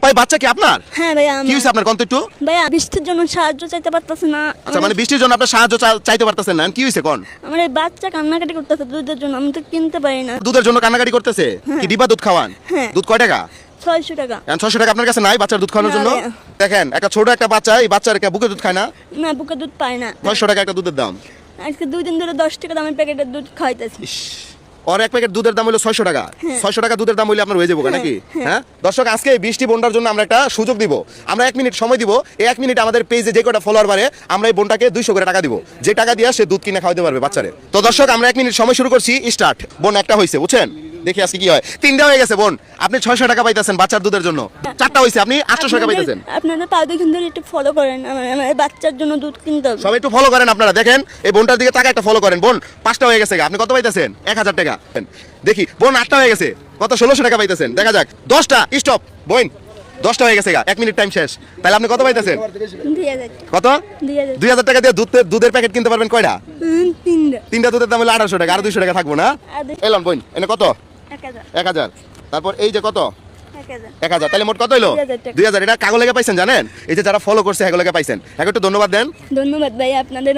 আপাই বাচ্চা কি আপনার? হ্যাঁ ভাইয়া কি হইছে আপনার? কোন তো একটু ভাইয়া বৃষ্টির জন্য সাহায্য চাইতে পারতাছি না। আচ্ছা, মানে বৃষ্টির জন্য আপনি সাহায্য চাইতে পারতেছেন না, কি হইছে কোন? আমার এই বাচ্চা কান্নাকাটি করতেছে দুধের জন্য, আমি তো কিনতে পারি না। দুধের জন্য কান্নাকাটি করতেছে? কি ডিবা দুধ খাওয়ান? হ্যাঁ। দুধ কয় টাকা? 600 টাকা। 600 টাকা আপনার কাছে নাই বাচ্চার দুধ খাওয়ানোর না জন্য? ভাইয়া। দেখেন, একটা ছোট একটা বাচ্চা, এই বাচ্চার বুকে দুধ খায় না? না, বুকে দুধ পায় না। 600 টাকা একটা দুধের দাম। আজকে 2 দিন ধরে 10 টাকা দামের প্যাকেটের দুধ খাইতেছি। ওর এক প্যাকেট দুধের দাম হলো 600 টাকা। 600 টাকা দুধের দাম হইলে আপনার হয়ে যাবো নাকি? হ্যাঁ দর্শক, আজকে এই বৃষ্টি বোনটার জন্য আমরা একটা সুযোগ দিব। আমরা 1 মিনিট সময় দিব। এই 1 মিনিট আমাদের পেজে যে কটা ফলোয়ার বাড়ে, আমরা এই বোনটাকে 200 করে টাকা দিব। যে টাকা দিয়ে সে দুধ কিনে খাওয়াতে পারবে বাচ্চারে। তো দর্শক, আমরা 1 মিনিট সময় শুরু করছি, স্টার্ট। বোন একটা হয়েছে, বুঝছেন? দেখি আজকে কি হয়। 3টা হয়ে গেছে বোন। আপনি 600 টাকা পাইতেছেন বাচ্চার দুধের জন্য। 4টা হয়েছে, আপনি 800 টাকা পাইতেছেন। আপনারা তাও দেখুন ধরে একটু ফলো করেন, আমার বাচ্চার জন্য দুধ কিনতে হবে। সবাই একটু ফলো করেন আপনারা। দেখেন এই বোনটার দিকে টাকা একটা ফলো করেন। বোন 5টা হয়ে গেছে, আপনি কত পাইতেছেন? 1000 টাকা। দেখি বোন 8টা হয়ে গেছে, কত? 1600 টাকা পাইতেছেন। দেখা যাক। 10টা স্টপ বোন, 10টা হয়ে গেছে, 1 মিনিট টাইম শেষ। তাহলে আপনি কত পাইতেছেন? 2000 কত? 2000 টাকা দিয়ে দুধের প্যাকেট কিনতে পারবেন কয়টা? 3টা। 3টা দুধের দাম হলো 1800 টাকা, আর 200 টাকা থাকবো না? আর 200 এলাম বোন, এনে কত? 1000 1000। তারপর এই যে কত? 1000 1000। তাহলে মোট কত হলো? 2000 টাকা। 2000। এটা কাগজ লেগে পাইছেন জানেন? এই যে যারা ফলো করছে এগুলো লেগে পাইছেন। একটু ধন্যবাদ দেন। ধন্যবাদ ভাই আপনাদের।